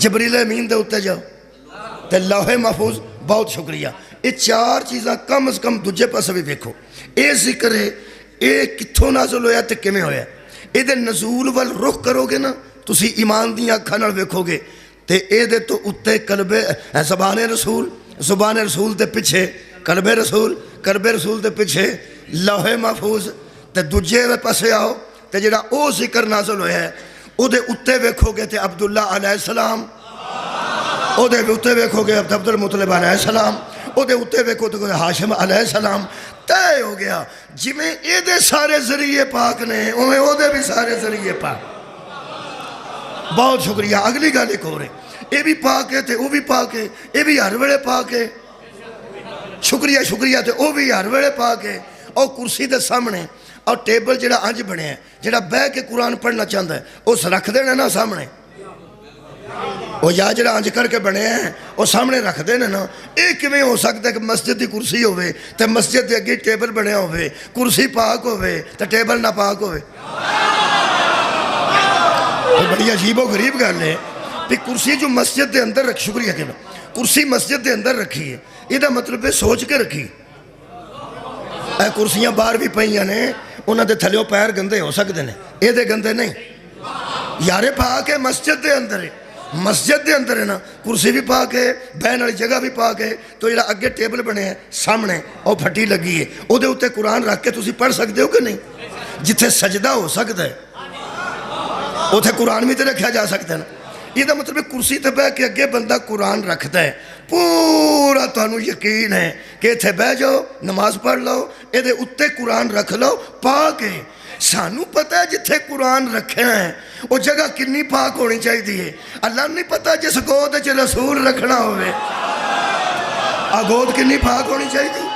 جبریل امین دے اتے جاؤ تے لوح محفوظ بہت شکریہ. یہ چار چیزاں کم از کم دوجے پاسے بھی دیکھو. یہ ذکر ہے یہ کتھوں نازل ہویا تے کیویں ہویا. یہ دے نزول وال رخ کرو گے نا تسی ایمان دیاں اکھاں نال ویکھو گے تے اے دے تو اتے زبان رسول دے پیچھے قلب رسول دے پیچھے لوح محفوظ تے دوجے پاسے آؤ تے جڑا او ذکر نازل ہویا ہے او دے اتے ویکھو گے تے عبداللہ علیہ السلام، او دے اتے ویکھو گے عبد المطلب علیہ السلام، او دے اتے ویکھو تے ہاشم علیہ السلام. طے ہو گیا جویں اے دے سارے ذریعے پاک نے اویں او دے بھی سارے ذریعے پاک. بہت شکریہ. اگلی گل ایک ہو رہے اے بھی پاک ہے تے او بھی پاک ہے، اے بھی ہر ویلے پاک ہے. شکریہ تے او بھی ہر ویلے پاک ہے. اور کرسی دے سامنے اور ٹیبل جڑا انج بنے ہیں جڑا بہ کے قرآن پڑھنا چاہتا ہے اس رکھ دینا نا سامنے، وہ یا جڑا انج کر کے بنے ہیں وہ سامنے رکھ دینا نا. یہ کیویں ہو سکتا ہے کہ مسجد کی کرسی ہوئے تے مسجد دے اگے ٹیبل بنیا ہوئے، کرسی پاک ہوئے تے ٹیبل نہ پاک ہوئے. بڑی عجیب و غریب گل ہے کہ کرسی جو مسجد دے اندر رکھ، شکریہ کہ کرسی مسجد دے اندر رکھی ہے، یہ مطلب ہے سوچ کے رکھی. اے کرسیاں باہر بھی پئیاں نے انہاں دے تھلیوں پیر گندے ہو سکتے ہیں، یہ دے گندے نہیں. یارے پاک ہے مسجد دے اندر ہے، مسجد دے اندر ہے نا، کرسی بھی پاک ہے، بہن والی جگہ بھی پاک ہے. تو جڑا اگے ٹیبل بنے ہیں سامنے اور پھٹی لگی ہے او دے اوتے قرآن رکھ کے تسی پڑھ سکتے ہو کہ نہیں؟ جتھے سجدہ ہو سکتا ہے اوتھے قرآن بھی تے رکھا جا سکتا ہے نا. یہ مطلب کرسی تے بہ کے اگے بندہ قرآن رکھتا ہے، پورا تانوں یقین ہے کہ اتھے بہ جاؤ نماز پڑھ لو، یہ دے اتے قرآن رکھ لو، پاک ہے. سانو پتہ ہے جتھے قرآن رکھنا ہے وہ جگہ کنی پاک ہونی چاہیے. اللہ نہیں پتہ جس گود وچ رسول رکھنا ہوئے گود کنی پاک ہونی چاہیے.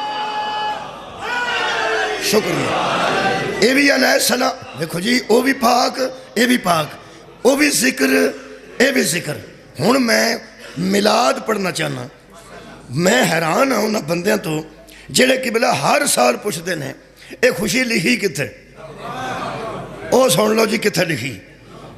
شکریہ. یہ بھی علیہ السلام دیکھو جی، وہ بھی پاک یہ بھی پاک، وہ بھی ذکر یہ بھی ذکر. ہن میں میلاد پڑھنا چاہنا، میں حیران ہوں انہاں بندیاں تو جڑے قبلہ ہر سال پوچھتے ہیں اے خوشی لکھی کتھے، او سن لو جی کتھے لکھی.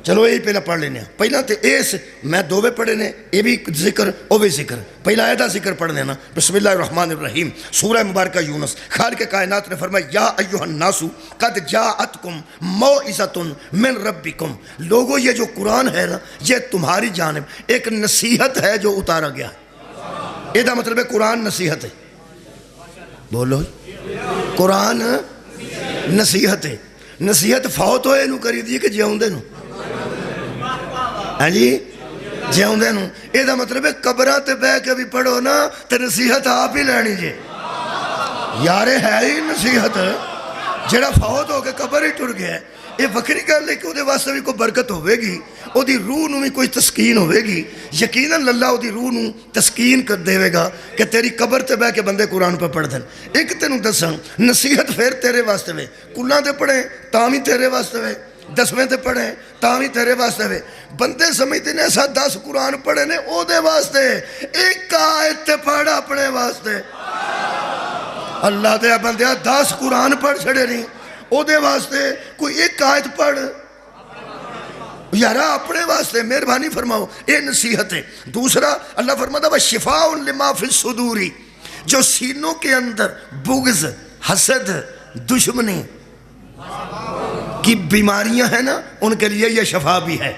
چلو یہی پہلا پڑھ لینے. پہلا تو اس میں دووے پڑھے نے، یہ بھی ذکر وہ بھی ذکر. پہلا آیتہ ذکر پڑھنے نا، بسم اللہ الرحمن الرحیم. سورہ مبارکہ یونس. خالق کائنات نے فرمایا یا ایھا الناس قد جاءتکم موعظۃ من ربکم. لوگو یہ جو قرآن ہے نا یہ تمہاری جانب ایک نصیحت ہے جو اتارا گیا. یہ مطلب ہے قرآن نصیحت ہے. بولو قرآن نصیحت ہے. نصیحت فوت ہوئے نو کری دی کہ جیوندے نو؟ ہاں جی جیوندے نو. یہ مطلب ہے قبراں تے بہ کے بھی پڑھو نا تے نصیحت آپ ہی لینی جے. یارے ہے ہی نصیحت جڑا فوت ہو کے قبر ہی ٹر گیا ہے. یہ وکری گل ہے کہ وہ واسطے بھی کوئی برکت ہوئے گی، وہ دی روح نو بھی کوئی تسکین ہوئے گی. یقیناً اللہ وہ دی روح نو تسکین کر دے گا کہ تیری قبر تے بہ کے بندے قرآن پہ پڑھ دیں. ایک تینوں دساں نصیحت پھر تیرے واسطے وے، کلاں تے پڑھیں تاں بھی تیرے واسطے وے، 10ویں تے پڑھیں تاں بھی تیرے واسطے وے. بندے سمجھتے ہیں ایسا 10 قرآن پڑھے نے او دے واسطے، ایک آیت تے پڑھ اپنے واسطے. اللہ دے بندیا 10 قرآن پڑھ چھڑے نہیں او دے واسطے، کوئی ایک آیت پڑھ یارا اپنے واسطے. مہربانی فرماؤ یہ نصیحت ہے. دوسرا اللہ فرماتا ہے شفاء لما فی الصدور، جو سینوں کے اندر بغض، حسد، دشمنی کی بیماریاں ہیں نا ان کے لیے یہ شفا بھی ہے.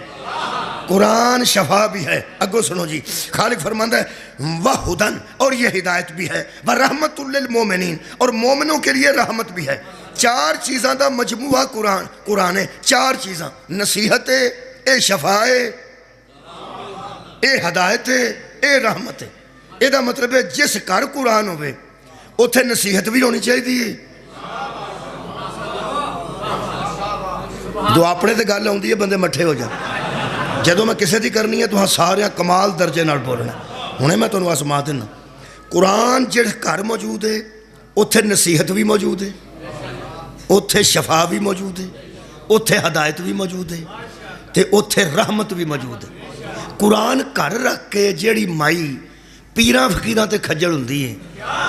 قرآن شفا بھی ہے. اگو سنو جی، خالق فرماتا ہے وَہُدًا، اور یہ ہدایت بھی ہے، وَرَحْمَةٌ لِّلْمُؤْمِنِينَ، اور مومنوں کے لیے رحمت بھی ہے. 4 چیزاں دا مجموعہ قرآن ہے. 4 چیزاں، نصیحت ہے، اے شفا ہے، اے ہدایت ہے، اے رحمت ہے. یہ مطلب ہے جس گھر قرآن ہوئے اتھے نصیحت بھی ہونی چاہیے. جو اپنے تے گل آتی ہے بندے مٹھے ہو جائیں. جدو میں کسی دی کرنی ہے تو سارے کمال درجے نال بولنا. ہنے میں تمہیں آسما دینا، قرآن جس گھر موجود ہے اتھے نصیحت بھی موجود ہے، اتھے شفا بھی موجود ہے، اتھے ہدایت بھی موجود ہے، تے اتھے رحمت بھی موجود ہے. قرآن گھر رکھ کے جیڑی مائی پیراں فقیراں تے کھجل ہوندی ہے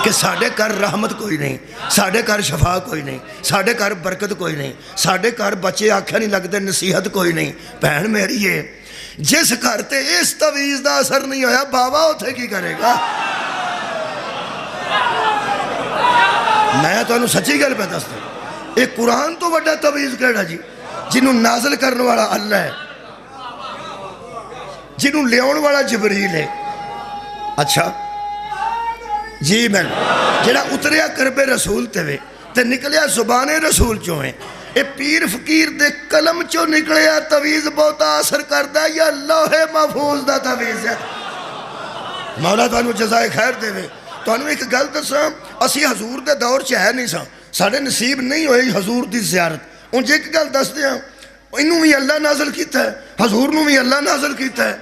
کہ ساڈے گھر رحمت کوئی نہیں، ساڈے گھر شفا کوئی نہیں، ساڈے گھر برکت کوئی نہیں، ساڈے گھر بچے آکھیا نہیں لگتے، نصیحت کوئی نہیں. بہن میری ہے جس گھر تے اس تویز دا اثر نہیں ہویا بابا اتھے کی کرے گا؟ میں تو انہوں سچی گل پہ دستا ہوں، ایک قرآن تو بڑا تویز کہڑا جی، جنہوں نازل کرنے والا اللہ ہے، جنہوں لیون والا جبریل ہے. اچھا جی میں جڑا اتریا کرب رسول تے وے تے نکلیا زبان رسول چویں، اے پیر فقیر دے قلم چو نکلیا تویز بہتا اثر کردہ یا لوح محفوظ دا تویز ہے. مولا تو انہوں جزائے خیر دے وے. تو انہوں ایک گل دساں، اسی حضور دے دور چ ہے نہیں ساں، ساڑھے نصیب نہیں ہوئی حضور دی زیارت. ان جے ایک گل دس دیاں، انہوں بھی اللہ نازل کیتا ہے، حضور نوں بھی اللہ نازل کیتا ہے.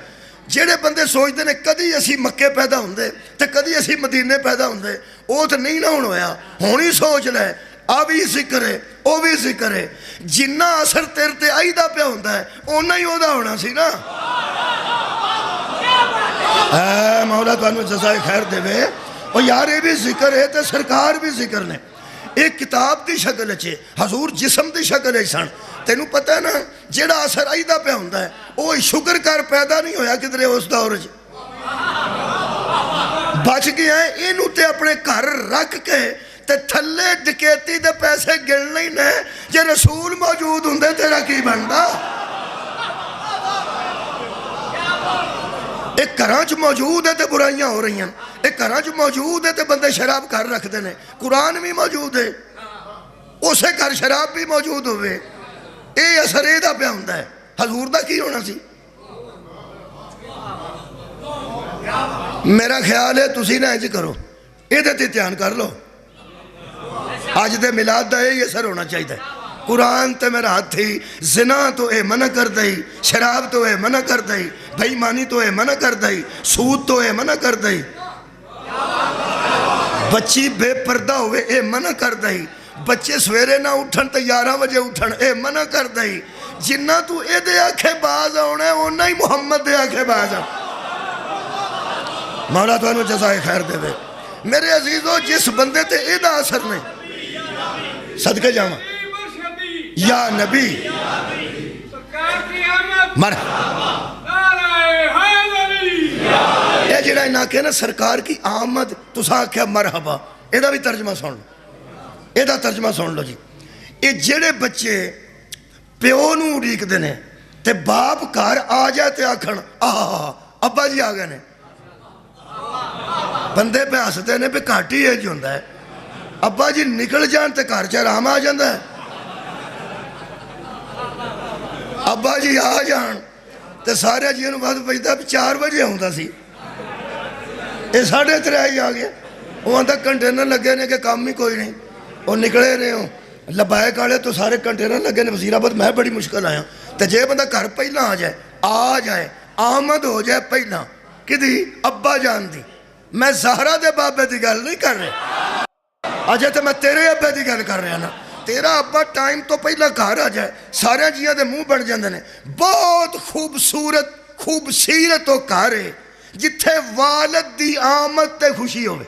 جیڑے بندے سوچتے ہیں کدی اسی مکے پیدا ہوندے تے کدی اسی مدینے پیدا ہوندے، وہ تو نہیں نہ ہویا. ہونی سوچ لے آ بھی ذکر ہے او بھی ذکر ہے. جنہ اثر تیرے تے آئی دا پہ ہوندہ ہے اونا ہی ہودا ہونا سی نا. اے مولا تو انہوں جزائے خیر دے وے. اور یار یہ بھی ذکر ہے تے سرکار بھی ذکر نے. ایک کتاب دی شکل اچھے حضور جسم دی شکل ہے سن. تینوں پتہ ہے نا جیڑا اثر آئیدہ پہ ہوندہ ہے وہ شکر کر پیدا نہیں ہویا کدھرے اس دور جی بچ گیا ہے. انہوں تے اپنے گھر رکھ کے تے تھلے ڈکیتی دے پیسے گن نہیں نے. جے رسول موجود ہوندے تیرا کی بندہ. ایک گھرانچ موجود ہے تے برائیاں ہو رہی ہیں، ایک گھرانچ موجود ہے تے بندے شراب گھر رکھ دینے. قرآن بھی موجود ہے، اسے گھر شراب بھی موجود ہوئے. اے اثر اے دا پہ ہوندہ ہے. حضور دا کی ہونا سی؟ میرا خیال ہے تسی نہ انج کرو، اے دے تیان کر لو. آج دے میلاد دا اے اثر ہونا چاہیے. قرآن تے میرا ہاتھ تھی، زنا تو اے منع کر دائی، شراب تو اے منع کر دائی، بھائی مانی تو اے منع کر دائی، سود تو اے منع کر دائی، بچی بے پردہ ہوئے اے منع کر دائی، بچے سویرے نہ اٹھن تے 11 بجے اٹھن اے منع کر دائی. جنہ تو اے دے آنکھیں باز آنے اونا ہی محمد دے آنکھیں باز آنے. مولا تو انہوں جزائے خیر دے وے. میرے عزیزو جس بندے تے اے دا اثر نہیں صدقے جاواں یا نبی مرحبا. اے جڑا انہاں کہ نا سرکار کی آمد تساں کیا مرحبا، اے دا بھی ترجمہ سن لو، اے دا ترجمہ سن لو جی. اے جڑے بچے پیو نو اڑیک دینے تے باپ گھر آ جائے تے آکھن ابا جی آ گئے نے، بندے پہ ہستے نے پہ کاٹی ہے جو ہوندہ ہے. ابا جی نکل جان تے گھر چرام آ جاندہ ہے. ابا جی آ جان تے سارے جی انہوں بات بجتا 4 بجے ہوندہ سی، اے 3:30 ہی آ گیا. وہ اندھا کنٹینر لگے نے کہ کام ہی کوئی نہیں. وہ نکلے رہے ہوں لبائے کالے تو سارے کنٹینر لگے نے. وزیر آباد میں بڑی مشکل آیا تے جے بندہ گھر پہلا آ جائے آمد ہو جائے پہلا کدی ابا جان دی. میں زہرہ دے بابے دی گل نہیں کر رہے، اجے تے میں تیرے ابے دی گل کر رہے ہیں نا. تیرا ابا ٹائم تو پہلا گھر آ جائے سارے جیاں دے منہ بن جاندے نے. بہت خوبصورت و گھر ہے جتھے والد دی آمد تے خوشی ہوئے.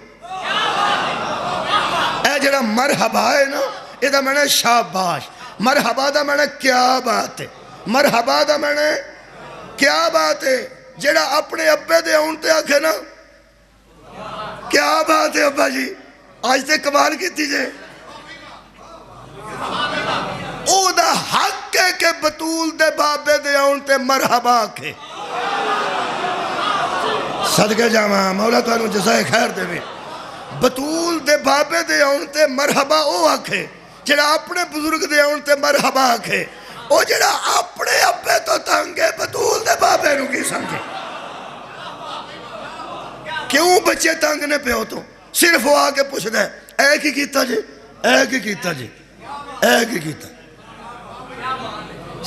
اے جڑا مرحبا ہے نا اے دا میں نے شاباش. مرحبا دا میں نے کیا بات ہے، مرحبا دا میں نے کیا بات ہے. جڑا اپنے ابے دے آن تے آکھے نا کیا بات ہے ابا جی آج تے کمال کی تیجے. او دا حق ہے کہ بطول دے بابے دے آن تے مرحبا آکھے. صدقے جامعہ مولا تو انہوں جزائے خیر دے بھی. بطول دے بابے دے آن تے مرحبا او آکھے. جڑا اپنے بزرگ دے آن تے مرحبا آکھے. او جڑا اپنے ابے تو تنگے بطول دے بابے نو کی سمجھے. کیوں بچے تنگ نے پہ ہو تو صرف وہ آکے پوچھ دے اے کی کیتا جی، اے کی کیتا جی، اے کی کیتا.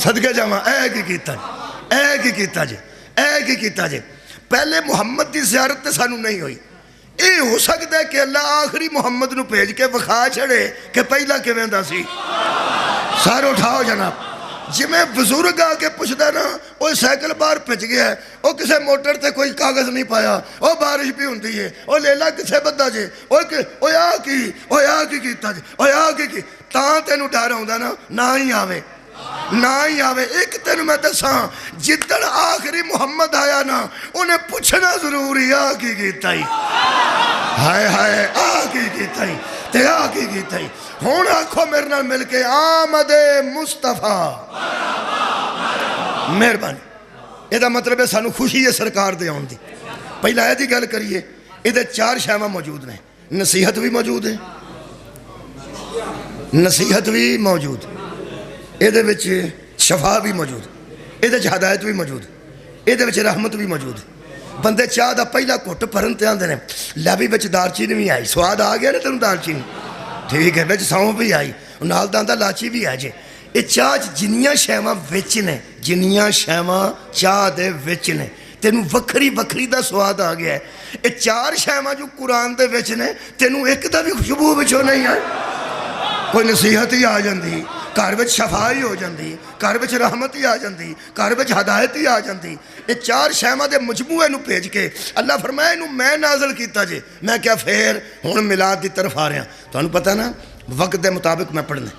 صدقے جامعہ اے کی کیتا جی، اے کی کیتا جی، اے کی کیتا جی. پہلے محمد دی زیارت تے سانو نہیں ہوئی. اے ہو سکتا ہے کہ اللہ آخری محمد نو بھیج کے وکھا چھڑے کہ پہلا کے ویندا سی. سارے اٹھاؤ جناب. جی میں بزرگ آ کے پوچھتا نا وہ سائیکل باہر پچ گیا ہے، وہ کسے موٹر تے کوئی کاغذ نہیں پایا، وہ بارش بھی ہوندی ہے، وہ لیلا کسے بندہ جے، وہ آ کی کیتا جے، وہ آ کی تاں تینوں ڈر ہوندا نا نہ ہی آوے. نہ ہی آوے. ایک تین میں دساں جدن آخری محمد آیا نا انہیں پوچھنا ضروری آ کی کیتا ہی ہائے ہائے آ کی کیتا ہی تے آ کی کیتا ہی. ہون آکھو میرے نال مل کے آمد مصطفیٰ. مہربانی. یہ دا مطلب ہے سانو خوشی ہے سرکار دے آن دی. پہلا یہ دی گل کریے یہ 4 شیواں موجود نے. نصیحت بھی موجود ہے, نصیحت بھی موجود, یہ شفا بھی موجود, یہ ہدایت بھی موجود, یہ رحمت بھی موجود. بندے چاہ دا پہلا گھٹ بھرن تے آندے نے لے بھی بچ دار چینی بھی آئی. سواد آ گیا نا تینوں دار چینی ٹھیک ہے, بچ سونف بھی آئی, نال دا آندا لاچی بھی آ جے. یہ چاہ جنیاں شیواں وچ نے, جنیاں شیواں چاہ دے وچ نے, تینوں وکھری وکھری دا سواد آ گیا ہے. یہ 4 شیواں جو قرآن دے وچ نے تینوں ایک دا بھی خوشبو وچوں نہیں آئی. کوئی نصیحت ہی آ جاندی, گھر وچ شفا ہی ہو جاندی, گھر وچ رحمت ہی آ جاندی, گھر وچ ہدایت ہی آ جاندی. یہ 4 شیواں دے مجموعے نو بھیج کے اللہ فرمایا انہوں میں نازل کیتا جے. میں کیا پھر ہن میلاد دی طرف آ رہا. تانوں پتہ نا وقت دے مطابق میں پڑھنا,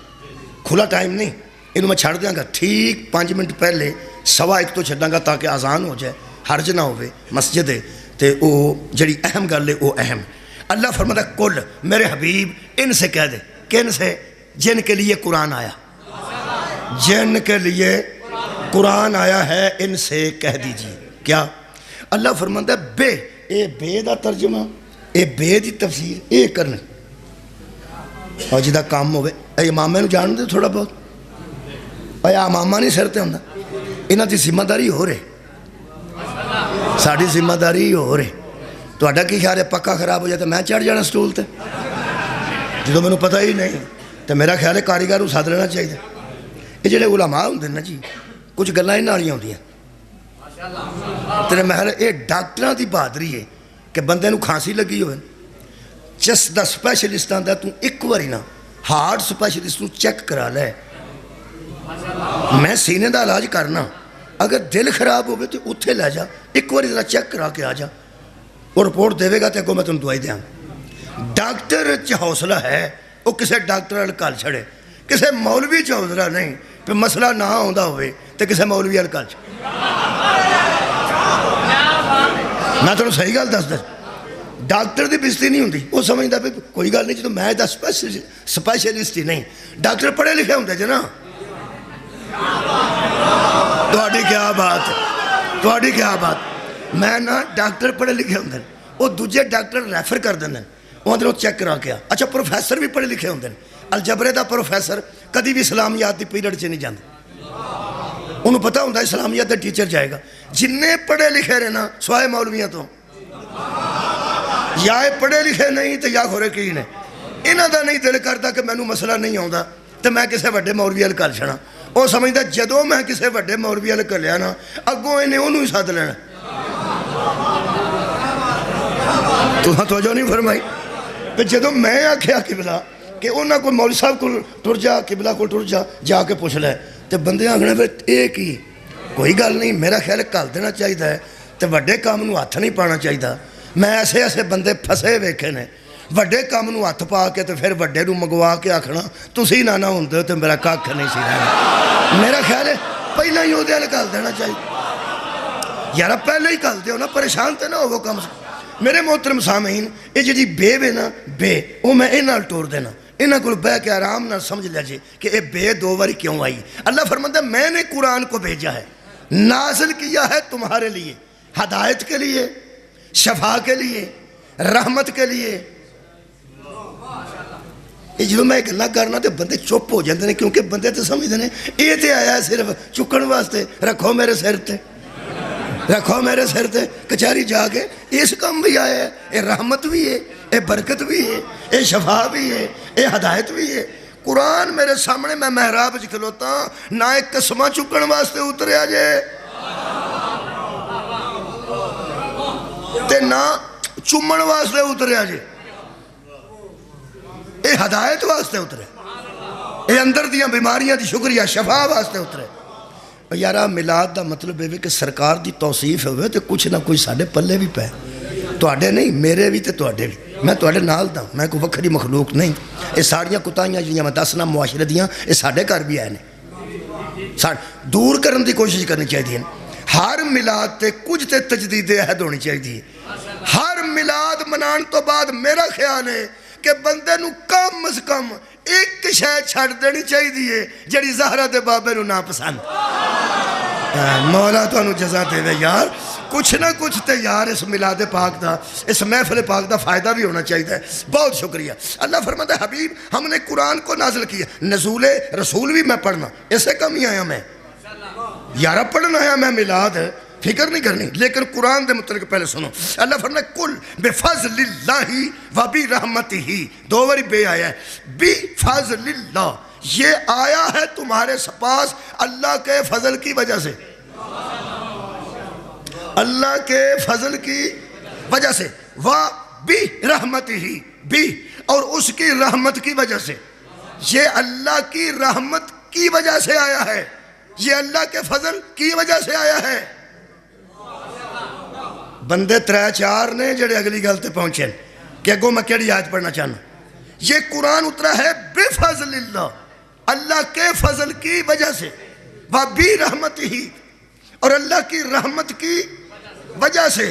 کھلا ٹائم نہیں. انہوں میں چھڑ دیاں گا ٹھیک 5 منٹ پہلے 1:15 تو چھڑاں گا تاکہ آزان ہو جائے, حرج نہ ہوئے. مسجد ہے تے او جڑی اہم گل ہے وہ اہم. اللہ فرماتا کل میرے حبیب ان سے کہہ دے. کن سے؟ جن کے لیے قرآن آیا, جن کے لیے قرآن آیا ہے ان سے کہہ دیجئے. کیا اللہ فرماتا ہے بے, اے بے دا ترجمہ, اے بے دی تفسیر اے کرنے اور جدہ کام ہوئے. اے امامے نو جان دے تھوڑا بہت, اے امامہ نہیں سرتے ہوندہ, انہاں دی ذمہ داری ہو رہے, ساڑھی ذمہ داری ہو رہے. تو اڈا کی خیال ہے پکا خراب ہو جاتا میں چڑھ جانا سٹول تے جدو میں نے پتہ ہی نہیں, تو میرا خیال ہے کاریگر کو ساتھ لینا چاہیے. یہ جڑے علماء ہوندے نا جی کچھ گلاں ہی نالیاں ہوندیاں. تیرے محل یہ ڈاکٹراں دی بہادری ہے کہ بندے نو کھانسی لگی ہوئے چس دا سپیشلسٹ آندا تو ایک واری نا ہارٹ سپیشلسٹ نو چیک کرا لے. میں سینے دا علاج کرنا, اگر دل خراب ہوئے تو اتھے لے جا, ایک واری ذرا چیک کرا کے آ جا, اور رپورٹ دے گا تو اگوں میں تم دوائی دیاں. ڈاکٹر حوصلہ ہے وہ کسے ڈاکٹر کال چھڑے, کسے مولوی حوصلہ نہیں. پھر مسئلہ نہ ہوندہ ہوئے تو کسے مولوی کال چھڑے. میں تو صحیح گل دس دس, ڈاکٹر دی بزتی نہیں ہوندی, وہ سمجھدا پہ کوئی گل نہیں جدوں میں دا سپیشلسٹ ہی نہیں. ڈاکٹر پڑھے لکھے ہوندے جے نا. تہاڈی کیا بات ہے, تہاڈی کیا بات. میں نا ڈاکٹر پڑھے لکھے ہوندے, وہ دوجے ڈاکٹر ریفر کر دیندے, وہاں دنوں چیک کرا کے. اچھا پروفیسر بھی پڑھے لکھے ہوندے, الجبرے دا پروفیسر کدی بھی اسلامیات دی پیریڈ چ نہیں جاندے, انہوں پتہ ہوندہ اسلامیات دا ٹیچر جائے گا. جننے پڑھے لکھے رہنا سوائے مولویاں تو یا پڑھے لکھے نہیں تو یا کھورے کی نے. انہاں دا نہیں دل کرتا کہ مینوں مسئلہ نہیں آوندا تو میں کسے وڈے مولوی ال کر چھڑا. وہ سمجھدا جدوں میں کسے وڈے مولوی ال کر لیا نا اگوں انہیں انہوں ہی ساتھ لینا. تو توجہ نہیں فرمائی. کہ جدوں میں آکھیا قبلہ کہ انہاں کو مولوی صاحب کو ٹر جا, قبلہ کو ٹر جا, جا کے پوچھ لے, تو بندے آگنے پھر ایک ہی کوئی گل نہیں. میرا خیال کل دینا چاہیے ہے تو وڈے کام نو ہاتھ نہیں پانا چاہیے. میں ایسے ایسے بندے پھسے ویکھے نے وڈے کام نو ہاتھ پا کے تو پھر وڈے نو منگوا کے آکھنا تسی نہ ہوندے تو میرا کھ نہیں سی رہنا. میرا خیال ہے پہلے ہی وہ کل دینا چاہیے یار, پہلے ہی کل دیو نا, پریشان تے نہ ہو کم سے. میرے محترم سامعین یہ جی بے وے نا بے وہ میں انہاں ٹور دینا, انہاں کو بہ کے آرام نہ سمجھ لیا جی کہ یہ بے 2 باری کیوں آئی. اللہ فرماتا ہے میں نے قرآن کو بھیجا ہے, نازل کیا ہے تمہارے لیے, ہدایت کے لیے, شفا کے لیے, رحمت کے لیے. یہ جب میں گلا کرنا تو بندے چپ ہو جاندے ہیں کیونکہ بندے تو سمجھتے ہیں یہ تو آیا ہے صرف چکن واسطے, رکھو میرے سر تے, رکھو میرے سر تے, کچہری جا کے اس کام بھی آیا ہے. یہ رحمت بھی ہے, یہ برکت بھی ہے, یہ شفا بھی ہے, یہ ہدایت بھی ہے. قرآن میرے سامنے میں محراب کھلوتا نہ ایک قسمہ چکن واسطے اتریا جائے تے نہ چومن واسطے اتریا جائے. یہ ہدایت واسطے اترے, یہ اندر دیاں بیماریاں دی شکریہ شفا واسطے اترے. یارا میلاد دا مطلب ہے کہ سرکار دی توصیف ہوئے تو کچھ نہ کچھ ساڑھے پلے بھی پہ, توڑے نہیں میرے بھی تے توڑے بھی. میں توڑے نال دا, میں کوئی وکھری مخلوق نہیں. یہ ساڑیاں کتائیاں جنیاں میں دسنا معاشرے دیاں یہ ساڑھے گھر بھی آئے نے. دور کرنے کی کوشش کرنی چاہیے. ہر ملاد تے کچھ تے تجدید عہد ہونی چاہیے. ہر ملاد منان تو بعد میرا خیال ہے کہ بندے نو کم از کم ایک شے چھڑ دینی چاہیے جڑی زہرا دے بابے نو نا پسند. مولا تو انو جزا دے دے یار. کچھ نہ کچھ تے یار اس ملاد پاک دا, اس محفل پاک دا فائدہ بھی ہونا چاہیے. بہت شکریہ. اللہ فرماتا ہے حبیب ہم نے قرآن کو نازل کیا, نزول رسول بھی میں پڑھنا, اسے کم ہی آیا میں یارہ پڑھنا آیا میں ملاد, فکر نہیں کرنی. لیکن قرآن دے متعلق پہلے سنو. اللہ فرماتا ہے کل بفضل اللہ و برحمتہ, دو باری بے آیا ہے. بفضل اللہ, یہ آیا ہے تمہارے پاس اللہ کے فضل کی وجہ سے, اللہ کے فضل کی وجہ سے. وَبِرَحْمَتِهِ بھی, اور اس کی رحمت کی وجہ سے. یہ اللہ کی رحمت کی وجہ سے آیا ہے, یہ اللہ کے فضل کی وجہ سے آیا ہے. بندے 3-4 نے جڑے اگلی گلتے پہنچے کہ اگو میں کیڑی آیت پڑھنا چاہنا. یہ قرآن اترا ہے بفضل اللہ, اللہ کے فضل کی وجہ سے. وَبِرَحْمَتِهِ, اور اللہ کی رحمت کی وجہ سے.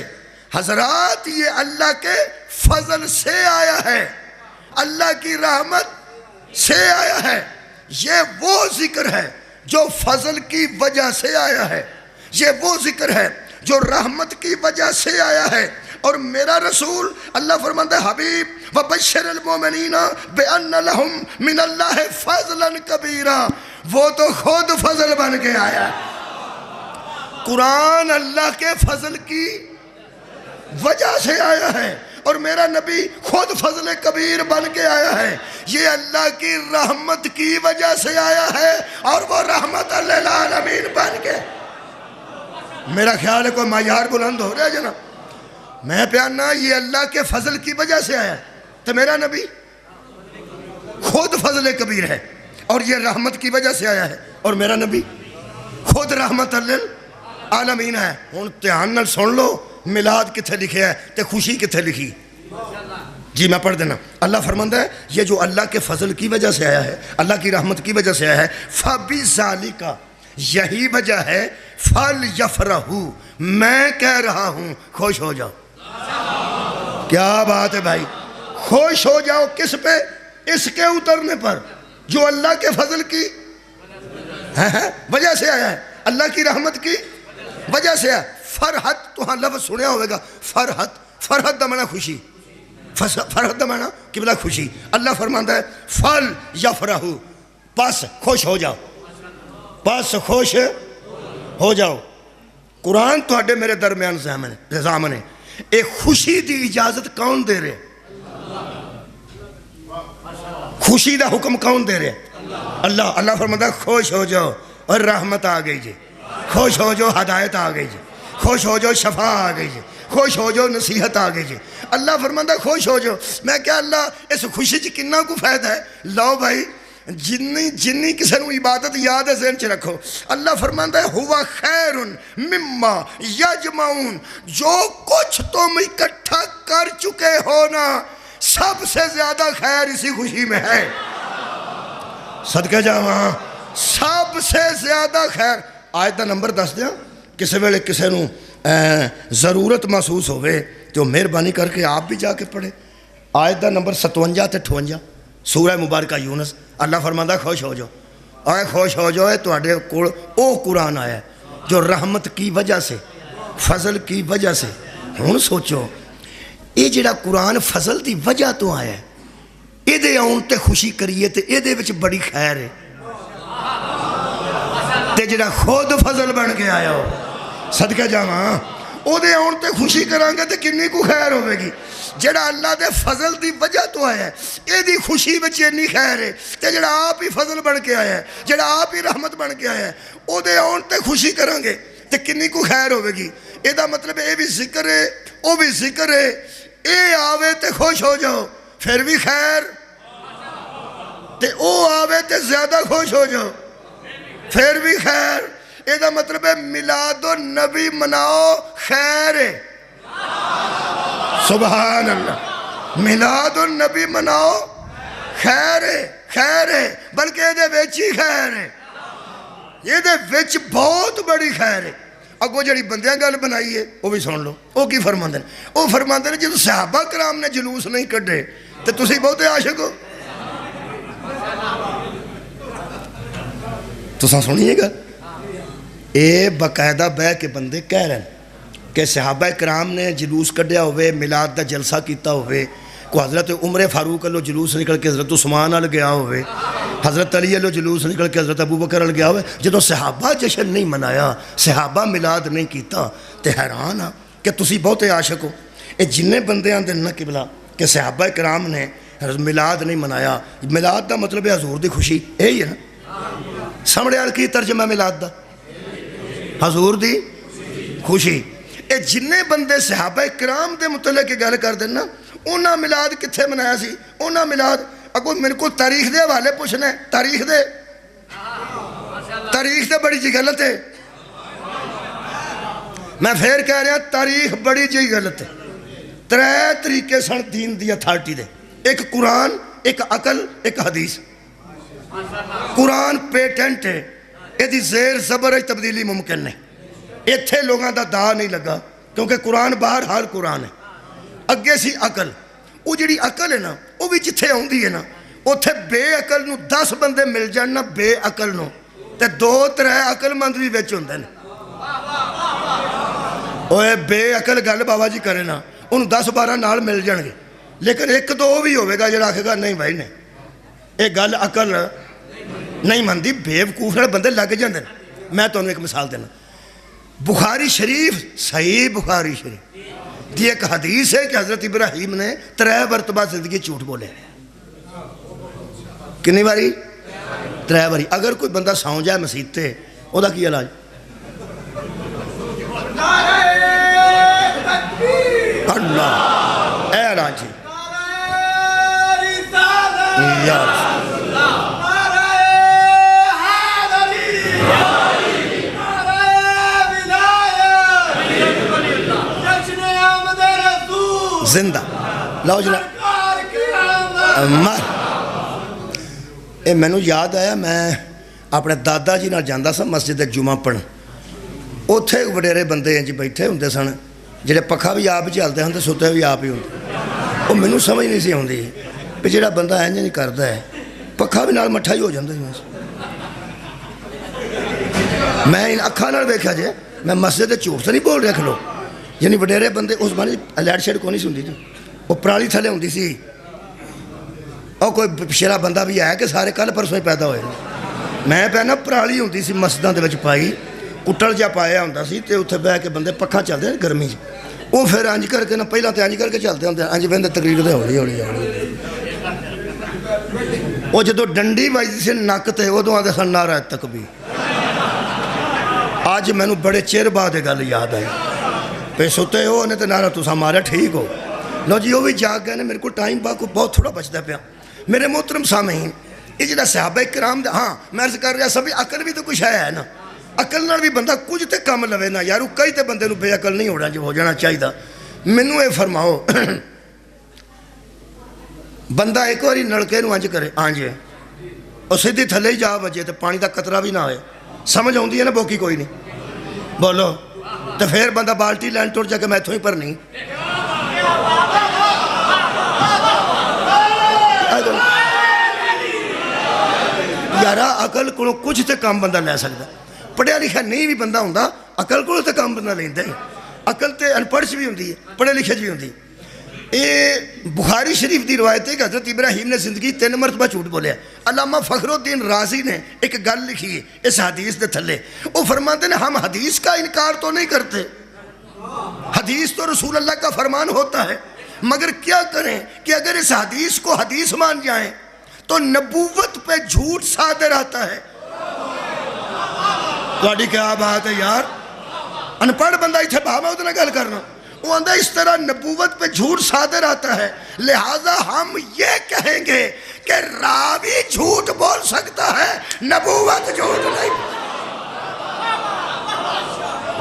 حضرات یہ اللہ کے فضل سے آیا ہے, اللہ کی رحمت سے آیا ہے. یہ وہ ذکر ہے جو فضل کی وجہ سے آیا ہے, یہ وہ ذکر ہے جو رحمت کی وجہ سے آیا ہے. اور میرا رسول اللہ فرماتا ہے حبیب وَبَشِّرِ الْمُؤْمِنِينَ بِأَنَّ لَهُمْ مِنَ اللَّهِ فَضْلًا كَبِيرًا, وہ تو خود فضل بن کے آیا ہے. قرآن اللہ کے فضل کی وجہ سے آیا ہے, اور میرا نبی خود فضل کبیر بن کے آیا ہے. یہ اللہ کی رحمت کی وجہ سے آیا ہے, اور وہ رحمت للعالمین بن کے. میرا خیال ہے کوئی معیار بلند ہو رہا ہے جناب. میں پیانا یہ اللہ کے فضل کی وجہ سے آیا ہے, تو میرا نبی خود فضل کبیر ہے, اور یہ رحمت کی وجہ سے آیا ہے, اور میرا نبی خود رحمت للعالمین ہے. ہن دھیان نال سن لو میلاد کتھے لکھے ہے تے خوشی کتھے لکھی. جی میں پڑھ دینا. اللہ فرماتا ہے یہ جو اللہ کے فضل کی وجہ سے آیا ہے, اللہ کی رحمت کی وجہ سے آیا ہے, فَبِذَالِكَ, یہی وجہ ہے, فَلْيَفْرَحُوا, میں کہہ رہا ہوں خوش ہو جاؤ. کیا بات ہے بھائی, خوش ہو جاؤ. کس پہ؟ اس کے اترنے پر جو اللہ کے فضل کی وجہ سے آیا ہے, اللہ کی رحمت کی وجہ سے آیا. فرحت, تو ہاں لفظ سنیا ہوئے گا, فرحت, فرحت دا معنی خوشی, فرحت دا معنی قبلہ خوشی. اللہ فرماتا ہے فَلْيَفْرَحُوا, پس خوش ہو جاؤ, پس خوش ہو جاؤ. قرآن تو اڈے میرے درمیان زامن ہے. ایک خوشی دی اجازت کون دے رہے, خوشی دا حکم کون دے رہے, اللہ. اللہ فرماتا ہے خوش ہو جاؤ, اور رحمت آ گئی جی, خوش ہو جاؤ, ہدایت آ گئی جی, خوش ہو جاؤ, شفا آ گئی جی, خوش ہو جاؤ, نصیحت آ گئی جی. اللہ فرماتا ہے خوش ہو جاؤ. میں کیا اللہ اس خوشی چ کنا کو فائدہ ہے. لو بھائی جنی کسی نو عبادت یاد ہے ذہن چ رکھو. اللہ فرماتا ہے ہوا خیر مما یجمعون, جو کچھ تم اکٹھا کر چکے ہو نا, سب سے زیادہ خیر اسی خوشی میں ہے. صدقہ جاواں, سب سے زیادہ خیر. آیت دا نمبر دس دیا, کسی ویلے کسی نو ضرورت محسوس ہوئے تو مہربانی کر کے آپ بھی جا کے پڑھے. آیت دا نمبر 57 تے 58 سورہ مبارکہ یونس. اللہ فرماتا ہے خوش ہو جاؤ, آئے خوش ہو جاؤ. تو اڈے کول او قرآن آیا ہے جو رحمت کی وجہ سے, فضل کی وجہ سے. ہن سوچو یہ جڑا قرآن فضل دی وجہ تو آیا ہے, یہ دے آن تے خوشی کریے تے یہ دے وچ بڑی خیر ہے. تے جڑا خود فضل بن کے آیا ہو, صدقہ جاواں, او دے آن تے خوشی کرانگے تے کنی کو خیر ہوئے گی. جڑا اللہ دے فضل دی وجہ تو آیا ہے, اے دی خوشی بچ اتنی خیر ہے. تے جڑا آپ ہی فضل بن کے آیا ہے, جڑا آپ ہی رحمت بن کے آیا ہے, او دے آن تے خوشی کرانگے تے کنی کو خیر ہوئے گی. اے دا مطلب اے بھی ذکر ہے, او بھی ذکر ہے. اے آوے تے خوش ہو جاؤ, پھر بھی خیر. تے او آوے تے زیادہ خوش ہو جاؤ, پھر بھی خیر. اے دا مطلب ہے میلاد النبی مناؤ, خیر ہے. سبحان اللہ, میلاد النبی مناؤ, خیر ہے, خیر ہے. بلکہ دے بیچی خیر ہے. یہ بہت بڑی خیر ہے. اگوں جڑی بندیاں گل بنائی ہے وہ بھی سن لو. وہ کی فرماندے نے؟ وہ فرماندے نے جدوں صحابہ کرام نے جلوس نہیں کڈے تے تسی بہتے عاشق ہو. تساں سنیے گا اے باقاعدہ بہ کے بندے کہہ رہے ہیں کہ صحابہ کرام نے جلوس کڈیا ہوئے, میلاد دا جلسہ کیتا ہوئے, کو حضرت عمر فاروق اللہ جلوس نکل کے حضرت عثمان ال گیا ہوئے, حضرت علی اللہ جلوس نکل کے حضرت ابو بکر ال گیا ہوئے. جدوں صحابہ جشن نہیں منایا, صحابہ میلاد نہیں کیتا تے حیران ہاں کہ تسی بہتے عاشق ہو. اے جننے بندے آندے نا قبلہ کہ صحابہ کرام نے میلاد نہیں منایا, میلاد دا مطلب ہے حضور دی خوشی. یہی ہے نا سامنے آل کی ترجمہ میلاد دا؟ حضور دی خوشی. اے جننے بندے صحابہ کرام دے متعلق گل کر دینا انہاں میلاد کتھے منایا سی؟ انہاں میلاد اگو میرے کو تاریخ دے حوالے پوچھنا ہے. تاریخ دے بڑی جی غلط ہے. میں پھر کہہ رہا تاریخ بڑی جی غلط ہے. 3 طریقے سن دین دی اتھارٹی دے, ایک قرآن, ایک عقل, ایک حدیث. قرآن پیٹنٹ ہے, یہ زیر زبر تبدیلی ممکن نہیں. اتھے لوگاں دا دا نہیں لگا کیونکہ قرآن باہر حال قرآن ہے. اگے سی عقل, وہ جڑی عقل ہے نا وہ بھی جتھے آؤندی ہے نا اتھے بے عقل نو 10 بندے مل جان نا بے عقل نو تے 2-3 عقل مند بھی وچ ہوندے نے. اوے بے عقل گل بابا جی کرے نا انہوں 10-12 نال مل جان گے, لیکن 1-2 بھی ہوئے گا جڑا آکھے گا نہیں بھائی نہیں یہ گل عقل نہیں مندی. بے وقوف نال بندے لگ جاندے نے. میں تانوں ایک مثال دینا. بخاری شریف, صحیح بخاری شریف دی ایک حدیث ہے کہ حضرت ابراہیم نے 3 مرتبہ زندگی جھوٹ بولے. کنی باری؟ 3 باری. اگر کوئی بندہ سو جائے مسیت تے او دا کی علاج؟ اللہ اے علاج ہے یا رسول زندہ لاؤ جناب مار. اے میں نو یاد آیا میں اپنے دادا جی نال جاندا سا مسجد جمعہ پڑھن. اوتھے وڈیرے بندے انج بیٹھے ہوندے سن جڑے پکھا بھی آپ چلدے ہن تے ستے بھی آپ ہی ہوندے. او مینوں سمجھ نہیں سی آوندی کہ جڑا بندہ انج نہیں کردا ہے پکھا بھی نال مٹھا ہی ہو جاندا ہے. میں ان اکھاں نال ویکھیا جے, میں مسجد تے جھوٹ تے نہیں بول رہا کھلو. یعنی وڈیرے بندے اس بانے لائٹ شیڈ کو نہیں سی ہوندی جی, وہ پرالی تھلے ہوندی سی. اور کوئی پچھلا بندہ بھی ہے کہ سارے کل پرسوں ہی پیدا ہوئے. میں پہنا پرالی ہوندی سی مسجداں دے وچ پائی, کٹڑ جا پایا ہوندا سی تے اتھے بہ کے بندے پکھا چلدے گرمی چ. وہ پھر انج کر کے نا پہلاں تے انج کر کے چلدے ہوندے انج بندے تقریر دے ہولی ہولی ہولی. وہ جدوں ڈنڈی وجدی سی نک تے ادوں آندے سن نعرہ تکبیر. اج مینوں بڑے چیر بعد گل یاد آئی پہ ستے ہو نے تے نعرہ تساں مارا ٹھیک ہو. لو جی وہ بھی جاگ گئے نے. میرے کو ٹائم کو بہت تھوڑا بچتا پیا. میرے محترم سامعین یہ جڑا صحابہ کرام دا, ہاں میں عرض کر رہا سبھی عقل بھی تو کچھ ہے نا. عقل نال بھی بندہ کچھ تے کم لوے نا یارو. کئی تے بندے نو بے عقل نہیں ہونا جو ہو جانا چاہیے. مینوں اے فرماؤ بندہ ایک باری نلکے نو انج کرے آنج اور سیدھی تھلے ہی جا بجے تے پانی دا قطرہ بھی نہ ہوئے. سمجھ آؤندی ہے نا بوکی کوئی نہیں بولو. تو پھر بندہ بالٹی لین ٹوٹ جا کے میں اتھوں ہی پر نہیں. یارا عقل کو کچھ تے کام بندہ لے سکتا. پڑھیا لکھا نہیں بھی بندہ ہوندا عقل کو تے کام بندہ لیندا ہے. عقل تے ان پڑھ بھی ہوندی ہے, پڑھے لکھے بھی ہوندی. اے بخاری شریف دی روایت ہے کہ حضرت ابراہیم نے زندگی 3 مرتبہ جھوٹ بولیا. علامہ فخر الدین رازی نے ایک گل لکھی ہے اس حدیث دے تھلے. وہ فرماتے ہیں ہم حدیث کا انکار تو نہیں کرتے, حدیث تو رسول اللہ کا فرمان ہوتا ہے, مگر کیا کریں کہ اگر اس حدیث کو حدیث مان جائیں تو نبوت پہ جھوٹ صادر آتا ہے. تھوڑی کیا بات ہے یار, ان پڑھ بندہ اتھے بھاوا اتنا گل کرنا. وہ اندھا اس طرح نبوت پہ جھوٹ صادر آتا ہے, لہذا ہم یہ کہیں گے کہ راوی جھوٹ بول سکتا ہے, نبوت جھوٹ نہیں.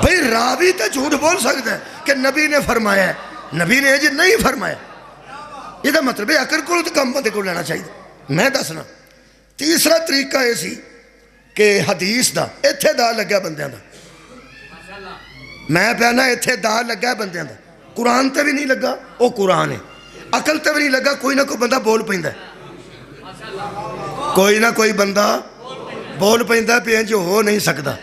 بھئی راوی تو جھوٹ بول سکتا ہے کہ نبی نے فرمایا ہے, نبی نے جی نہیں فرمایا. یہ دا مطلب ہے عقل کو تو کم بندے کو لینا چاہیے. میں دسنا تیسرا طریقہ ایسی کہ حدیث دا اتھے دا لگا بندیاں دا، میں پہنا اتھے دا لگا بندیاں دا، قرآن تے بھی نہیں لگا، وہ قرآن ہے، عقل تے بھی نہیں لگا، کوئی نہ کوئی بندہ بول پیندا ہے، کوئی نہ کوئی بندہ بول پیندا پہ جو ہو نہیں سکتا۔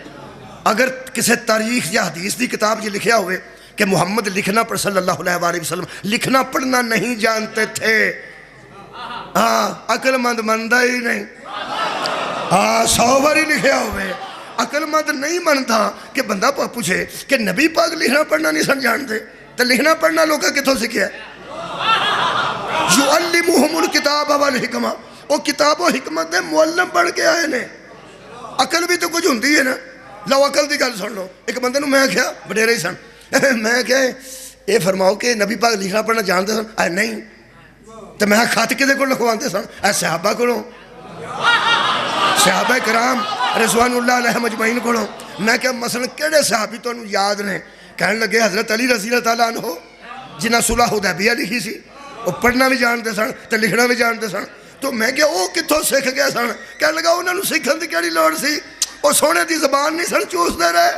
اگر کسی تاریخ یا حدیث دی کتاب یہ لکھیا ہوئے کہ محمد لکھنا پر صلی اللہ علیہ وآلہ وسلم لکھنا پڑھنا نہیں جانتے تھے، ہاں عقل مند مندہ ہی نہیں، ہاں 100 باری لکھیا ہوئے، عقل مند نہیں منتا کہ بندہ پوچھے کہ نبی پاک لکھنا پڑھنا نہیں سن جانتے تو لکھنا پڑھنا لوگا کتوں سکھیا ہے؟ یعلمہم الکتاب والحکمہ، وہ کتاب و حکمت دے معلم پڑھ کے آئے نے، عقل بھی تو کچھ ہوندی ہے نا۔ لو عقل دی گل سن لو، ایک بندے نو میں کہا وڈیرے ہی سن، میں کہا یہ فرماؤ کہ نبی پاک لکھنا پڑھنا جانتے سن؟ اے نہیں، تو میں خط کدے کو لکھواندے سن؟ اے صحابہ کو، صحابہ کرام رضوان اللہ علیہ مجمعین کو۔ میں کہا مثلا کیڑے صحابی تو انہوں یاد نے؟ کہنے لگے حضرت علی رضی اللہ تعالیٰ عنہ جنہاں صلح حدیبیہ لکھی سی، وہ پڑھنا بھی جانتے سن تو لکھنا بھی جانتے سن، تو میں کہا وہ کتوں سکھ گئے سن؟ کہنے لگا انہوں نے سکھن دی کیڑی لوڑ سی، وہ سونے دی زبان نہیں سن چوس دے رہے۔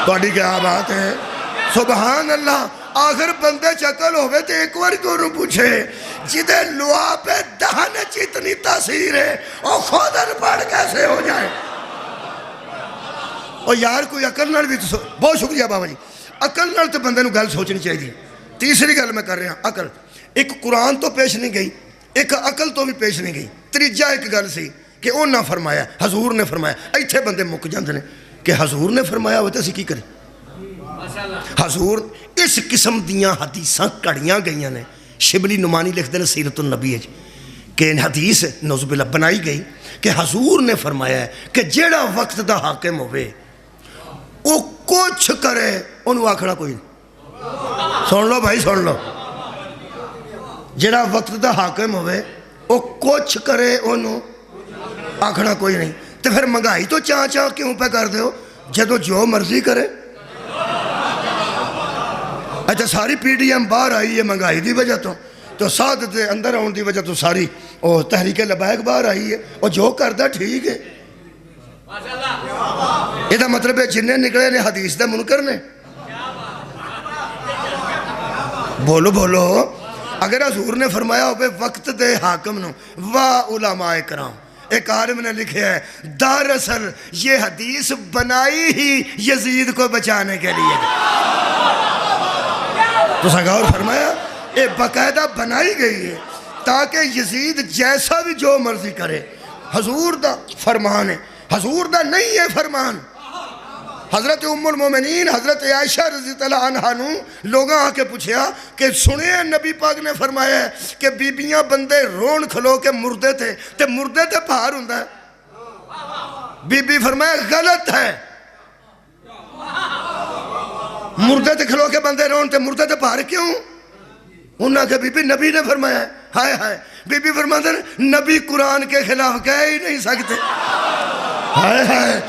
تہاڈی کیا بات ہے، سبحان اللہ۔ آخر بندے چکل ہوئے تو ایک بار کیوں نہ پوچھے جدے لوا پہ دہن اتنی تاثیر ہے اور خود ان پڑھ کیسے ہو جائے؟ اور یار کوئی عقل نال بھی تو بہت شکریہ بابا جی، عقل نال تو بندے نو گل سوچنی چاہیے۔ تیسری گل میں کر رہا عقل، ایک قرآن تو پیش نہیں گئی، ایک عقل تو بھی پیش نہیں گئی، تیجا ایک گل سی کہ انہاں فرمایا، حضور نے فرمایا۔ ایتھے بندے مک جاندے نے کہ حضور نے فرمایا ہوتا اسی کی کریں؟ حضور اس قسم دیاں حدیثاں کڑیاں گئیاں نے، شبلی نمانی لکھ دے سیرت النبی ہے کہ حدیث نعوذ باللہ بنائی گئی کہ حضور نے فرمایا ہے کہ جیڑا وقت دا حاکم ہوئے وہ کچھ کرے انہوں آکھنا کوئی نہیں۔ سن لو بھائی سن لو، جیڑا وقت دا حاکم ہوئے وہ کچھ کرے انہوں آکھنا کوئی نہیں۔ تو پھر مہنگائی تو چاہ چاہ کیوں پہ کر دے ہو جدو جو مرضی کرے؟ اچھا ساری پی ڈی ایم باہر آئی ہے مہنگائی دی وجہ تو سعادت دے اندر آن دی وجہ تو ساری تحریک لبیک باہر آئی ہے، اور جو کردہ ٹھیک ہے۔ یہ دا مطلب ہے جنہیں نکلے نے حدیث دے منکر نے۔ بولو بولو، اگر حضور نے فرمایا ہوئے وقت دے حاکم نو و علماء کرام، ایک عالم نے لکھے ہے دراصل یہ حدیث بنائی ہی یزید کو بچانے کے لیے، تو غور فرمایا یہ باقاعدہ بنائی گئی ہے تاکہ یزید جیسا بھی جو مرضی کرے۔ حضور دا فرمان ہے، حضور دا نہیں ہے فرمان۔ حضرت ام المومنین حضرت عائشہ رضی اللہ عنہ نو لوگاں آ کے پوچھیا کہ سنے نبی پاک نے فرمایا ہے کہ بیبیاں بندے رون کھلو کے مردے تھے تے مردے تے پہار ہوندہ ہے؟ بی بی فرمایا غلط ہے، مردے تے کھلو کے بندے رون تے مردے تے پہار کیوں؟ انہاں کہ بی بی نبی نے فرمایا ہے۔ ہائے ہائے، بی بی فرماتے ہیں نبی قرآن کے خلاف کہہ ہی نہیں سکتے۔ ہائے ہائے،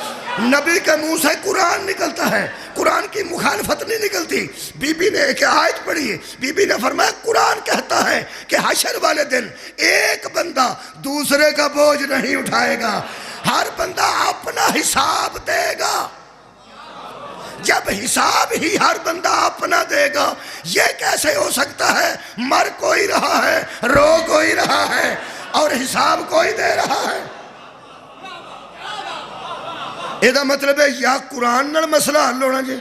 نبی کے منہ سے قرآن نکلتا ہے، قرآن کی مخالفت نہیں نکلتی۔ بی بی نے ایک آیت پڑھی ہے، بی بی نے فرمایا قرآن کہتا ہے کہ حشر والے دن ایک بندہ دوسرے کا بوجھ نہیں اٹھائے گا، ہر بندہ اپنا حساب دے گا۔ جب حساب ہی ہر بندہ اپنا دے گا، یہ کیسے ہو سکتا ہے؟ مر کوئی رہا ہے، رو کوئی رہا ہے اور حساب کوئی دے رہا ہے۔ یہ دا مطلب ہے یا قرآن نال مسئلہ حل ہونا جی،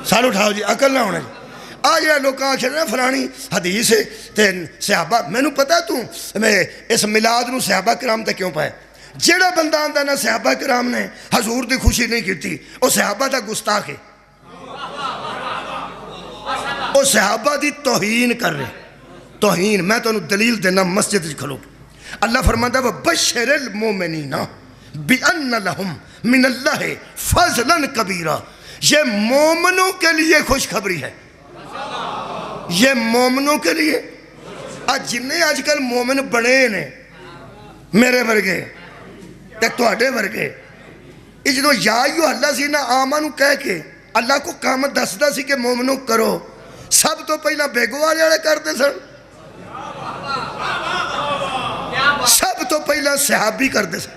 سال اٹھاؤ جی، عقل نہ ہونا جی۔ آج یہ لوگ کہاں کھڑے نا فلانی حدیث ہے تے صحابہ، میں نو پتا تو میں اس میلاد نو صحابہ کرام تے کیوں پائے؟ جیڑا بندہ آندہ نا صحابہ کرام نے حضور دی خوشی نہیں کیتی، وہ صحابہ دا گستاخ ہے، وہ صحابہ دی توہین کر رہے۔ توہین میں تو انہوں دلیل دینا مسجد کھلو۔ اللہ فرماتا ہے وَبَشِّرِ الْمُؤْمِنِينَ بِأَنَّ لَهُمْ مِنَ اللَّهِ فَضْلًا كَبِيرًا، یہ مومنوں کے لیے خوشخبری ہے، یہ مومنوں کے لیے۔ آج جنہیں آج کل مومن بڑے نے میرے ورگے تے تواڈے ورگے، یہ جدو یا ایھا الذین آمنوا کہہ کے اللہ کو کام دسدا سی کہ مومنوں کرو، سب تو پہلا بیگو والے کردے سن، تو پہلا صحابی کرتے سن.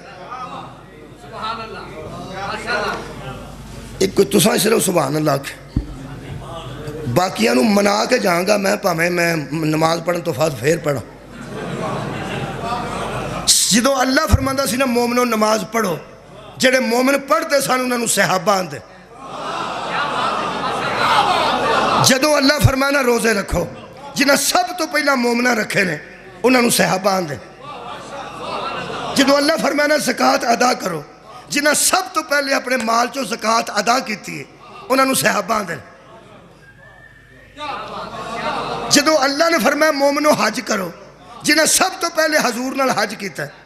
ایک کوئی تساں صرف سبحان اللہ کے باقیاں نو منا کے جاؤں گا میں پاویں میں نماز پڑھن تو فاض پھر پڑھا. جدو اللہ فرماندا سی نا مومنو نماز پڑھو، جڑے مومن پڑھتے سن انہاں نو صحابہ آندے. جدو اللہ فرمانا روزے رکھو، جنہاں سب تو پہلا مومنہ رکھے نے انہاں نو صحابہ آندے. جدو اللہ فرمانا زکوٰۃ ادا کرو، جنہاں سب تو پہلے اپنے مال چو زکوٰۃ ادا کیتی ہے انہاں نو صحابہ آندے. جدو اللہ نے فرمایا مومنو حج کرو، جنہاں سب تو پہلے حضور نال حج کیتا ہے.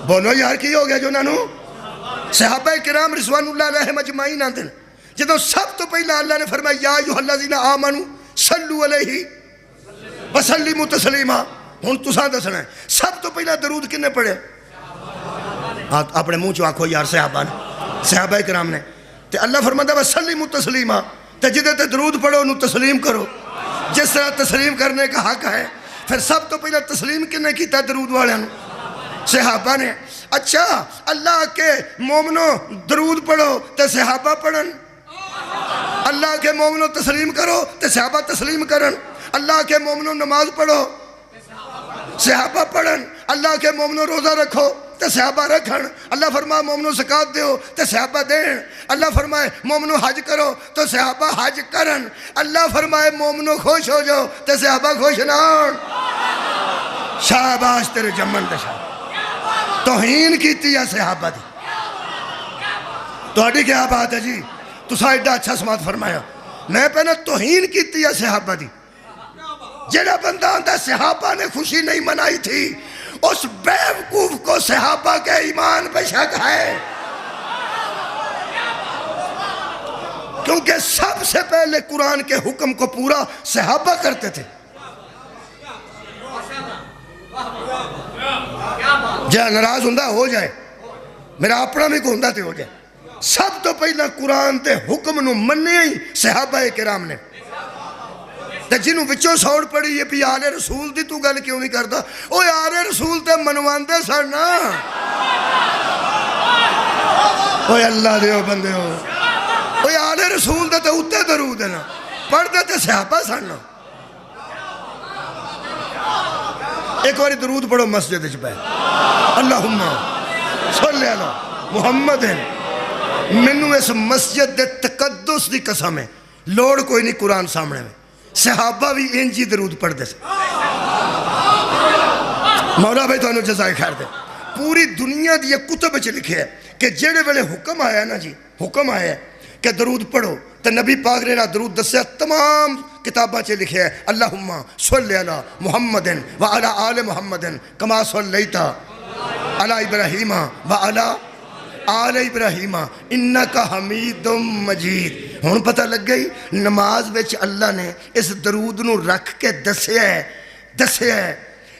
بولو یار کی ہو گیا جو انہاں نو صحابہ کرام رضوان اللہ علیہم اجمعین آندے. جدو سب تو پہلا اللہ نے فرمایا یا ایھا الذین آمنوا صلوا علیہ وسلموا تسلیما. ہن تساں دسنا ہے سب تو پہلا درود کنے پڑھے؟ اپنے منہ چو آکھو یار صحابہ کرام نے. تے اللہ فرماتا وسلموا تسلیما، تے جدے تے درود پڑھو انہوں تسلیم کرو جس طرح تسلیم کرنے کا حق ہے. پھر سب تو پہلا تسلیم کنے کیتا درود والے نے؟ صحابہ نے. اچھا اللہ کے مومنوں درود پڑھو تے صحابہ پڑھن، اللہ کے مومنوں تسلیم کرو تے صحابہ تسلیم کرن، اللہ کے مومنوں نماز پڑھو صحابہ پڑھن، اللہ کے مومنوں روزہ رکھو تے صحابہ رکھن، اللہ فرمائے مومنوں زکوٰۃ دیو تے صحابہ دین، اللہ فرمائے مومنوں حج کرو تو صحابہ حج کرن، اللہ فرمائے مومنوں خوش ہو جاؤ تے صحابہ خوش نہ ہون. شاباش تیرے جمن دے شاہ توہین کیتی ہے صحابہ دی. تہاڈی کیا بات ہے جی؟ تساں ایڈا اچھا سماعت فرمایا. میں پہنا توہین کیتی ہے صحابہ دی. جڑا بندہ آندہ صحابہ نے خوشی نہیں منائی تھی اس بیوقوف کو صحابہ کے ایمان پہ شک ہے، کیونکہ سب سے پہلے قرآن کے حکم کو پورا صحابہ کرتے تھے. جہاں ناراض ہوندہ ہو جائے، میرا اپنا بھی کو ہوندہ تے ہو جائے. سب تو پہلا قرآن تے حکم نو مننے ہی صحابہ کرام نے. تے جنہوں وچوں سوڑ پڑی یہ بھی آل رسول دی تو گل کیوں نہیں کرتا؟ اوہ آل رسول تے منواندے سن نا. اوہ اللہ دیو بندے ہو، اوہ آل رسول دے تے اتے درود ہے نا، پڑھ دے تے صحابہ سن نا. ایک واری درود پڑھو مسجد اچ بیٹھ. اللہم صلی علی محمد. منو اس مسجد دے تقدس دی قسم ہے، لوڑ کوئی نہیں قرآن سامنے میں. صحابہ بھی انجی درود پڑھ دے سے. مولا بھائی تو انہوں جزائے خیر دے. پوری دنیا دی یہ کتب چ لکھے ہے کہ جیڑے ویلے حکم آیا نا جی، حکم آیا ہے کہ درود پڑھو تو نبی پاک نے نا درود دسیا تمام کتاباں چ لکھے ہے اللہم صلی علی محمد وعلی آل محمد کما صلیت علی ابراہیم وعلی آل ابراہیم انکا حمید مجید. ہون پتہ لگ گئی نماز وچ اللہ نے اس درود نو رکھ کے دسیا ہے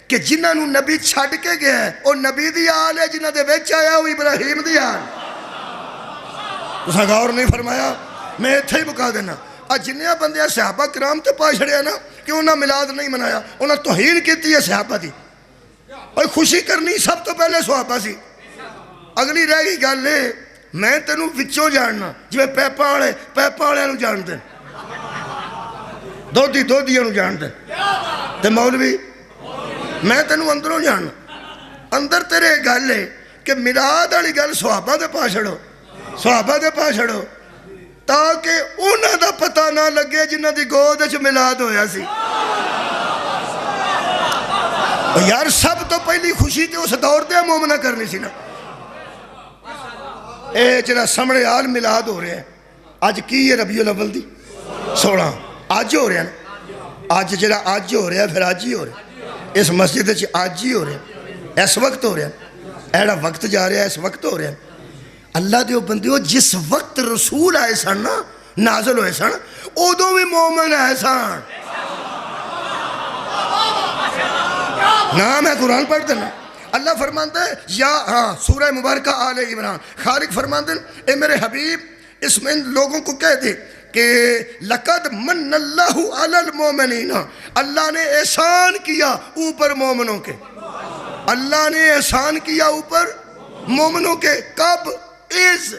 کہ جنہاں نو نبی چھڑ کے گیا ہے وہ نبی دی آل ہے، جنہاں دے وچ آیا وہ ابراہیم دی آل. تساں غور نہیں فرمایا؟ میں اتھے ہی بکا دینا. جنہاں بندے صحابہ کرام تے پا چھڑیا نا کہ انہاں میلاد نہیں منایا، انہاں توہین کیتی ہے صحابہ دی. اور خوشی کرنی سب تو پہلے صحابہ سی. اگلی رہ گئی گل ہے میں تینوں وچوں جاننا جو پیپا والے نو جان دیں، دودھیاں نو جان دیں، تے مولوی میں تینوں اندروں جاننا. اندر تیرے گل ہے کہ میلاد والی گل صحابہ دے پا چھڑو تاکہ انہاں دا پتہ نہ لگے جنہاں دی گود وچ میلاد ہویا سی. یار سب تو پہلی خوشی تے اس دور دے مومنہ کرنی سی نا. اے جڑا سامنے آل میلاد ہو رہے ہیں آج کی ہے ربیع الاول دی 16 آج ہو رہے ہیں نا. آج جڑا آج ہو رہا ہے پھر آج ہی ہو رہا ہے اس مسجد وچ آج ہی ہو رہا ہے، اس وقت ہو رہا ہے، ایڑا وقت جا رہا ہے، اس وقت ہو رہا ہے. اللہ دیو بندیو جس وقت رسول آئے سن نا نازل ہوئے سن ادوں بھی مومن آئے سن. نام ہے قرآن پڑھ دینا. اللہ فرماندے یا سورہ مبارکہ آل عمران خالق فرماندے اے میرے حبیب اس میں لوگوں کو کہہ دے کہ لقد من اللہ علی المومنین، اللہ نے احسان کیا اوپر مومنوں کے. اللہ نے احسان کیا اوپر مومنوں کے. کب؟ از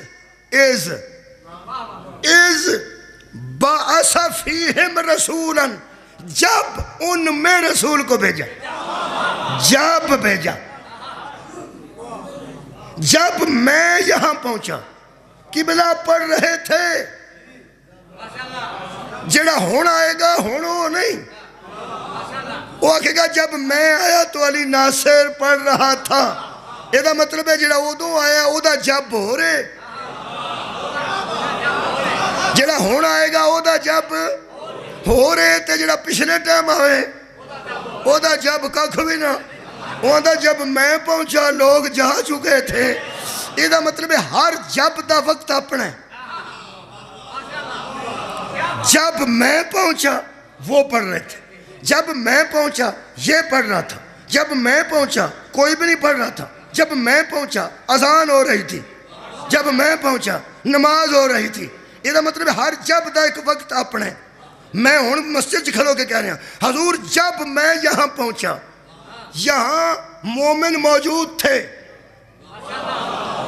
بعث فیہم رسولا، جب ان میں رسول کو بھیجا. جب بھیجا، جب میں یہاں پہنچا. قبلہ پڑھ رہے تھے. جڑا ہون آئے گا ہونو نہیں، وہ آکھے گا جب میں آیا تو علی ناصر پڑھ رہا تھا. یہ مطلب ہے جڑا ادو آیا او دا جب ہو رہے، جڑا ہون آئے گا او دا جب ہو رہے. تے جڑا پچھلے ٹائم آئے او دا جب ککھ بھی نہ. وہ دا جب میں پہنچا لوگ جا چکے تھے. یہ مطلب ہے ہر جب دا وقت اپنا ہے. جب میں پہنچا وہ پڑھ رہے تھے، جب میں پہنچا یہ پڑھ رہا تھا، جب میں پہنچا کوئی بھی نہیں پڑھ رہا تھا، جب میں پہنچا اذان ہو رہی تھی، جب میں پہنچا نماز ہو رہی تھی. یہ مطلب ہر جب دا ایک وقت اپنا ہے. میں ہوں مسجد کھلو کے کہہ رہے ہیں حضور جب میں یہاں پہنچا یہاں مومن موجود تھے.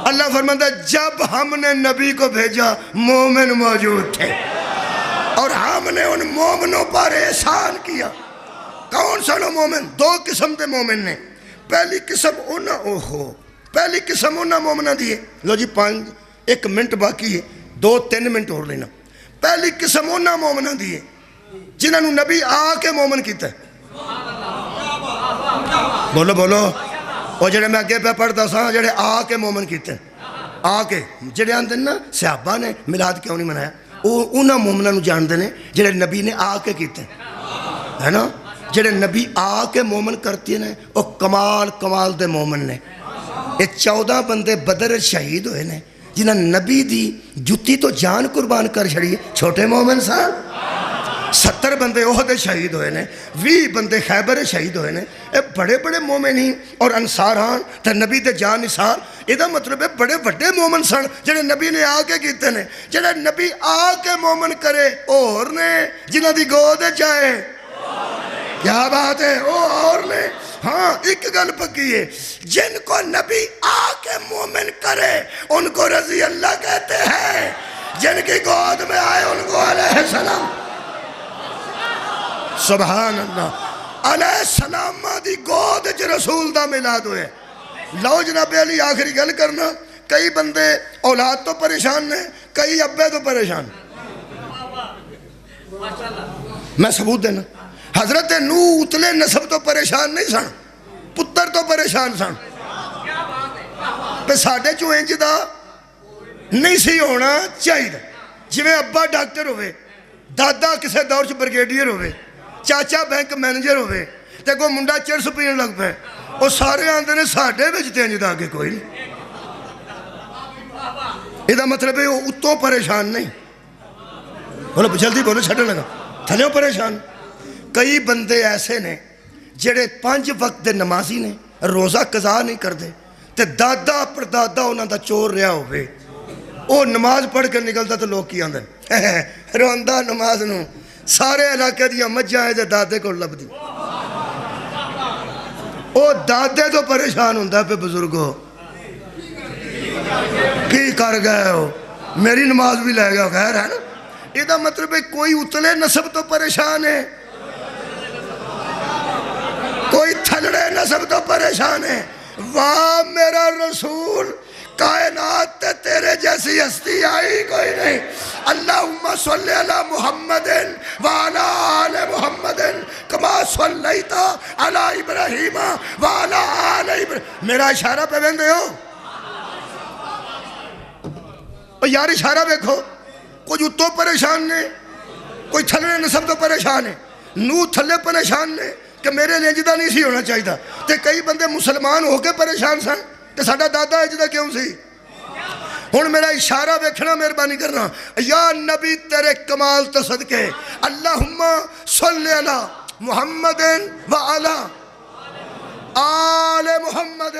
اللہ فرماتا ہے جب ہم نے نبی کو بھیجا مومن موجود تھے، اور ہم نے ان مومنوں پر احسان کیا. کون سا نو مومن؟ دو قسم دے مومن نے. پہلی قسم انہاں مومنہ دیئے. لو جی 1 منٹ باقی ہے، 2-3 منٹ اور لینا. پہلی قسم انہاں مومنہ دیئے جنہاں نو نبی آ کے مومن کیتا ہے. بولو بولو. اور جڑے میں اگے پہ پڑھتا سا جڑے آ کے مومن کیتے ہیں. آ کے جڑے آندے نا صحابہ نے میلاد کیوں نہیں منایا، انہاں مومنہ نو جان دینے جڑے نبی نے آ کے کیتے ہیں، ہے نا. جڑے نبی آ کے مومن کرتے ہیں وہ کمال دے مومن نے. یہ 14 بندے بدر شہید ہوئے نے جنہاں نبی دی جتی تو جان قربان کر چھڑی. چھوٹے مومن سا 70 بندے احد شہید ہوئے نے، 20 بندے خیبر شہید ہوئے نے. اے بڑے بڑے مومنین اور انصاران تے نبی دے جان نثار. یہ مطلب ہے بڑے بڑے مومن سن جڑے نبی نے آ کے کیتے نے. جڑے نبی آ کے مومن کرے اور نے جنہاں دی گود جائے. کیا بات ہے، او اور نے. ہاں ایک گل پکی ہے، جن کو نبی آ کے مومن کرے ان کو رضی اللہ کہتے ہیں. جن کی گود میں آئے ان کو علیہ السلام. سبحان اللہ. علیہ السلام دی گود چ رسول دا میلاد ہوئے. لو جناب علی آخری گل کرنا. کئی بندے اولاد تو پریشان نے، کئی ابے تو پریشان. میں ثبوت دینا. حضرت نوح اتلے نسب تو پریشان نہیں سن، پتر تو پریشان سن. پہ ساڑھے چو انج دا نہیں سی ہونا چاہیے. جویں ابا ڈاکٹر ہوئے، دادا کسے دور چ برگیڈیئر ہوئے، چاچا بینک مینیجر ہوئے، تے کوئی منڈا چرس پین لگ پہ، وہ سارے آندے نے ساڑھے بجتے انج دا آگے کوئی نہیں. یہ مطلب ہے وہ اتوں پریشان نہیں. بولو جلدی بولو، چھڑے لگا تھلیوں پریشان. کئی بندے ایسے نے جڑے 5 وقت دے نمازی نے، روزہ قضا نہیں کر دے، تے دادا پر دادا انہاں دا چور رہا ہوئے. وہ نماز پڑھ کے نکلتا تو لوگ کی آندے روندہ نماز نو سارے علاقے دیا مجھا ہے جے دادے کو لب دی. وہ دادے تو پریشان ہوندہ پہ بزرگو کی کر گئے ہو، میری نماز بھی لے گیا خیر ہے نا. یہ مطلب ہے کوئی اتلے نسب تو پریشان ہے، کوئی تھلڑے نسب تو پریشان ہے. واہ میرا رسول، کائنات تے تیرے جیسی ہستی آئی کوئی نہیں. اللہم صلی علی محمد وعلا آل محمد کما صلیت علی ابراہیم وعلا آل ابراہیم. میرا اشارہ پہ بندے ہو یار، اشارہ دیکھو. کوئی اتوں پریشان نے، کوئی تھلے نسب تو پریشان ہے. نوح تھلے پریشان نے کہ میرے لیے اجدہ نہیں سی ہونا چاہیے. تے کئی بندے مسلمان ہو کے پریشان سن تے ساڈا دادا اجدہ کیوں سی. ہن میرا اشارہ دیکھنا مہربانی کرنا. یا نبی تیرے کمال تو صدقے اللہم صلی علی محمد وعلی آل محمد